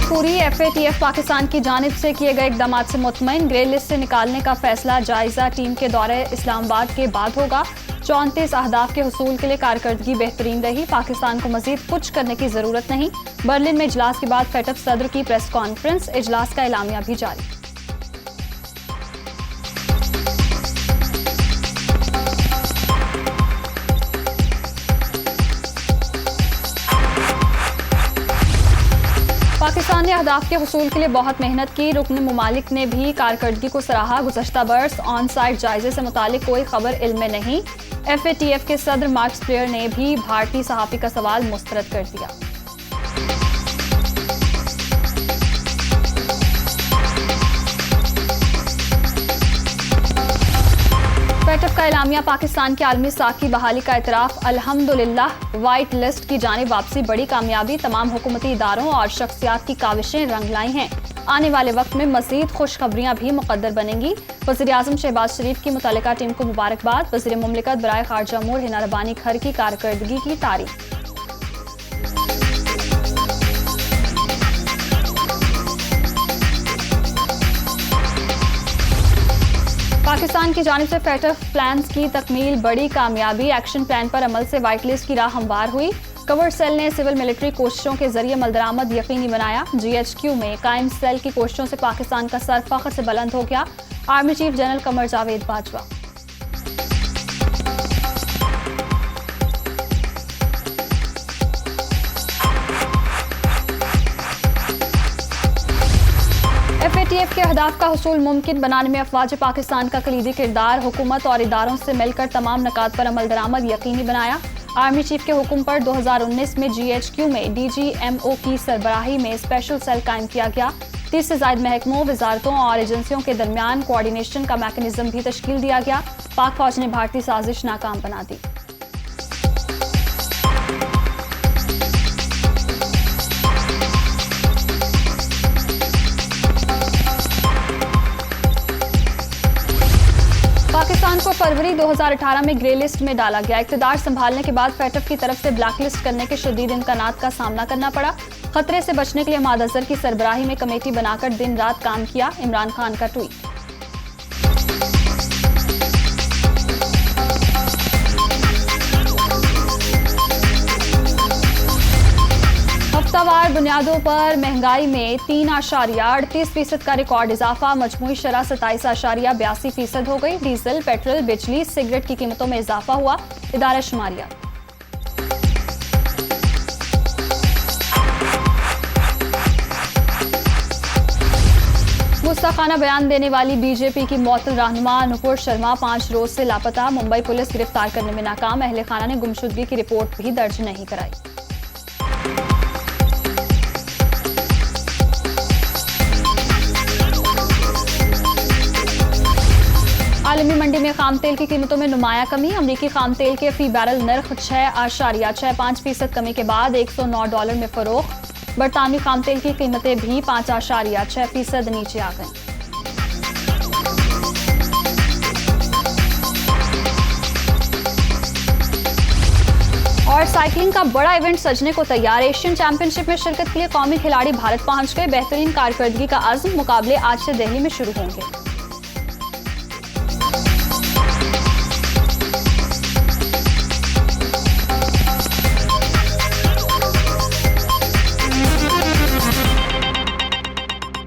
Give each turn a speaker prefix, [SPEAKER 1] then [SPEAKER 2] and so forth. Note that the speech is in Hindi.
[SPEAKER 1] पूरी। FATF पाकिस्तान की जानिब से किए गए इकदाम से मुतमईन। ग्रे लिस्ट से निकालने का फैसला जायजा टीम के दौरे इस्लामाबाद के बाद होगा। 34 अहदाफ के हुसूल के लिए कारकर्दगी बेहतरीन रही। पाकिस्तान को मजीद कुछ करने की जरूरत नहीं। बर्लिन में इजलास के बाद फेटफ सदर की प्रेस कॉन्फ्रेंस। इजलास का एलामिया भी जारी। पाकिस्तान ने अहदाफ के हुसूल के लिए बहुत मेहनत की। रुकन मुमालिक ने भी कारकर्दगी को सराहा। गुज़श्ता बर्स ऑन साइट जायजे से मुतालिक कोई खबर इल्म में नहीं। FATF के सदर मार्क्स प्लेयर ने भी भारतीय सहाफ़ी का सवाल मुस्तरद कर दिया। फेटफ का एलामिया। पाकिस्तान के आलमी साखी बहाली का इतराफ़। अल्हम्दुलिल्लाह वाइट लिस्ट की जानिब वापसी बड़ी कामयाबी। तमाम हुकूमती इदारों और शख्सियात की काविशें रंग लाई हैं। आने वाले वक्त में मज़ीद खुशखबरियां भी मुक़द्दर बनेंगी। वज़ीर-ए-आज़म शहबाज शरीफ की मुतल्लिका टीम को मुबारकबाद। वज़ीर मुमलिकत बराए ख़ारजा अमूर हिना रब्बानी खर की कारकर्दगी की तारीफ। पाकिस्तान की जानिब से फेटफ प्लान्स की तकमील बड़ी कामयाबी। एक्शन प्लान पर अमल से वाइट लिस्ट की राह हमवार हुई। कवर्ड सेल ने सिविल मिलिट्री कोशिशों के जरिए मलदरामद यकीनी बनाया। GHQ में कायम सेल की कोशिशों से पाकिस्तान का सर फख्र से बुलंद हो गया। Army chief general Qamar Javed Bajwa. FATF के अहदाफ का हुसूल मुमकिन बनाने में अफवाज पाकिस्तान का कलीदी किरदार। हुकूमत और इदारों से मिलकर तमाम नकात पर अमल दरामद यकीनी बनाया। आर्मी चीफ के हुक्म पर 2019 में GHQ में DGMO की सरबराही में स्पेशल सेल कायम किया गया। 30 से ज्यादा महकमों, वजारतों और एजेंसियों के दरमियान कोऑर्डिनेशन का मैकेनिज्म भी तश्कील दिया गया। पाक फौज ने भारतीय साजिश नाकाम बना दी। पाकिस्तान को फरवरी 2018 में ग्रे लिस्ट में डाला गया। इक़्तिदार संभालने के बाद फेटफ की तरफ से ब्लैक लिस्ट करने के शदीद इम्कानात का सामना करना पड़ा। खतरे से बचने के लिए हमाद अजहर की सरबराही में कमेटी बनाकर दिन रात काम किया। इमरान खान का ट्वीट। हफ्तावार बुनियादों पर महंगाई में 3.38% का रिकॉर्ड इजाफा। मजमूई शरह 27.82% हो गई। डीजल, पेट्रोल, बिजली, सिगरेट की कीमतों में इजाफा हुआ। इदारा शुमारिया। गुस्ताखाना बयान देने वाली BJP की मुअत्तल रहनुमा नुपुर शर्मा 5 रोज से लापता। मुंबई पुलिस गिरफ्तार करने में नाकाम। अहले खाना ने गुमशुदगी की रिपोर्ट भी दर्ज नहीं कराई। आलमी मंडी में खाम तेल की कीमतों में नुमाया कमी। अमरीकी खाम तेल के फी बैरल नर्ख 6.65% कमी के बाद $109 में फरोख्त। बरतानवी खाम तेल की कीमतें भी 5.6% नीचे आ गईं। और साइकिलिंग का बड़ा इवेंट सजने को तैयार। एशियन चैंपियनशिप में शिरकत के लिए कौमी खिलाड़ी भारत पहुंच गए। बेहतरीन कारकर्दगी का अज़्म। मुकाबले आज से दिल्ली में शुरू होंगे।